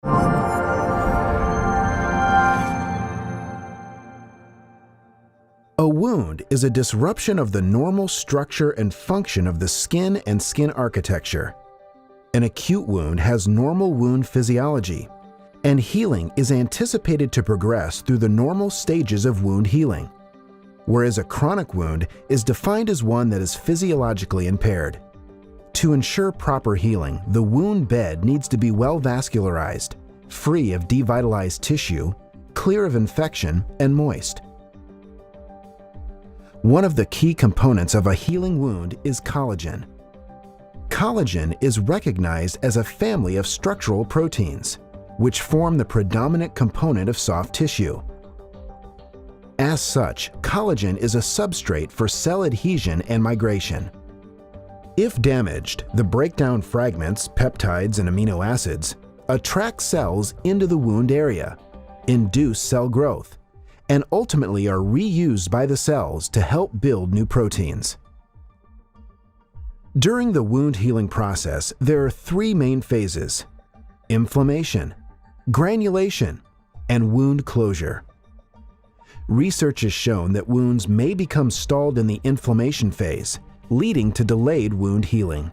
A wound is a disruption of the normal structure and function of the skin and skin architecture. An acute wound has normal wound physiology, and healing is anticipated to progress through the normal stages of wound healing, whereas a chronic wound is defined as one that is physiologically impaired. To ensure proper healing, the wound bed needs to be well vascularized, free of devitalized tissue, clear of infection, and moist. One of the key components of a healing wound is collagen. Collagen is recognized as a family of structural proteins, which form the predominant component of soft tissue. As such, collagen is a substrate for cell adhesion and migration. If damaged, the breakdown fragments, peptides, and amino acids attract cells into the wound area, induce cell growth, and ultimately are reused by the cells to help build new proteins. During the wound healing process, there are three main phases: inflammation, granulation, and wound closure. Research has shown that wounds may become stalled in the inflammation phase, leading to delayed wound healing.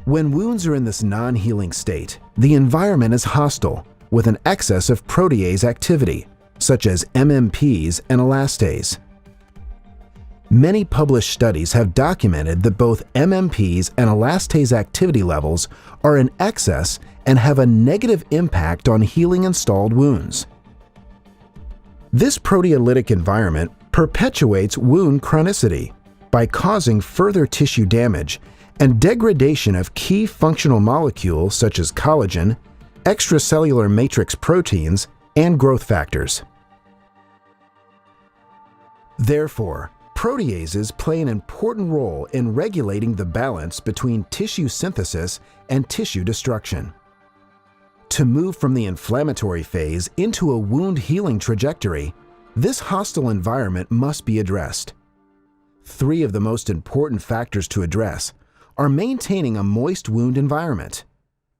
When wounds are in this non-healing state, the environment is hostile, with an excess of protease activity, such as MMPs and elastase. Many published studies have documented that both MMPs and elastase activity levels are in excess and have a negative impact on healing installed wounds. This proteolytic environment perpetuates wound chronicity by causing further tissue damage and degradation of key functional molecules such as collagen, extracellular matrix proteins, and growth factors. Therefore, proteases play an important role in regulating the balance between tissue synthesis and tissue destruction. To move from the inflammatory phase into a wound healing trajectory, this hostile environment must be addressed. Three of the most important factors to address are maintaining a moist wound environment,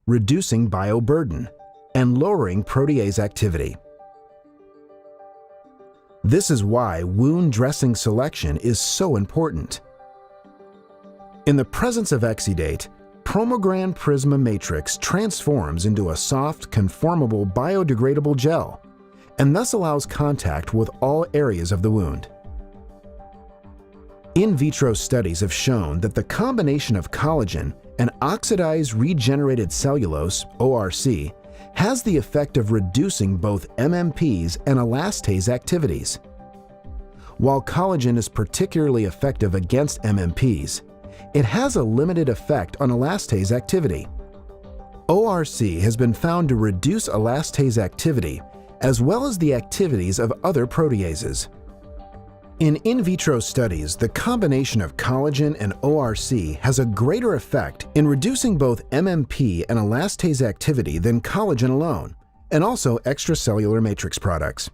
reducing bioburden, and lowering protease activity. This is why wound dressing selection is so important. In the presence of exudate, Promogran Prisma matrix transforms into a soft, conformable, biodegradable gel, and thus allows contact with all areas of the wound. In vitro studies have shown that the combination of collagen and oxidized regenerated cellulose, ORC, has the effect of reducing both MMPs and elastase activities. While collagen is particularly effective against MMPs, it has a limited effect on elastase activity. ORC has been found to reduce elastase activity as well as the activities of other proteases. In vitro studies, the combination of collagen and ORC has a greater effect in reducing both MMP and elastase activity than collagen alone, and also extracellular matrix products.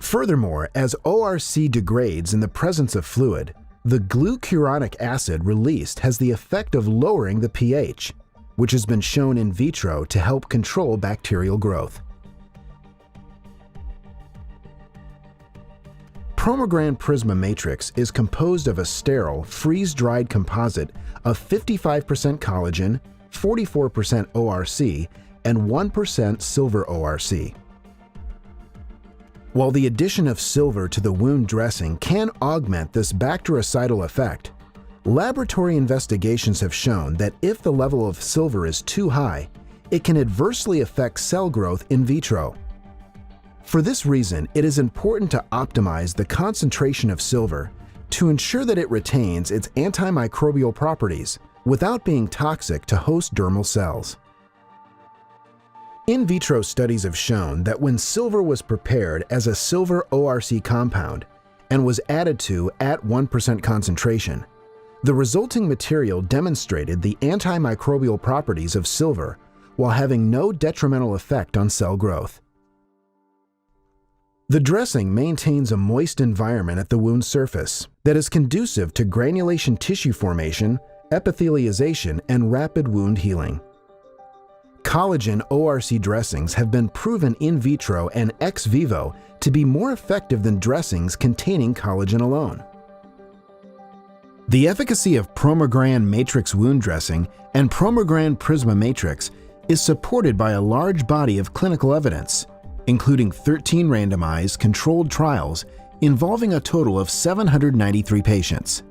Furthermore, as ORC degrades in the presence of fluid, the glucuronic acid released has the effect of lowering the pH, which has been shown in vitro to help control bacterial growth. Promogran Prisma matrix is composed of a sterile, freeze-dried composite of 55% collagen, 44% ORC, and 1% silver ORC. While the addition of silver to the wound dressing can augment this bactericidal effect, laboratory investigations have shown that if the level of silver is too high, it can adversely affect cell growth in vitro. For this reason, it is important to optimize the concentration of silver to ensure that it retains its antimicrobial properties without being toxic to host dermal cells. In vitro studies have shown that when silver was prepared as a silver ORC compound and was added to at 1% concentration, the resulting material demonstrated the antimicrobial properties of silver while having no detrimental effect on cell growth. The dressing maintains a moist environment at the wound surface that is conducive to granulation tissue formation, epithelialization, and rapid wound healing. collagen ORC dressings have been proven in vitro and ex vivo to be more effective than dressings containing collagen alone. The efficacy of Promogran Matrix wound dressing and Promogran Prisma Matrix is supported by a large body of clinical evidence, including 13 randomized controlled trials involving a total of 793 patients.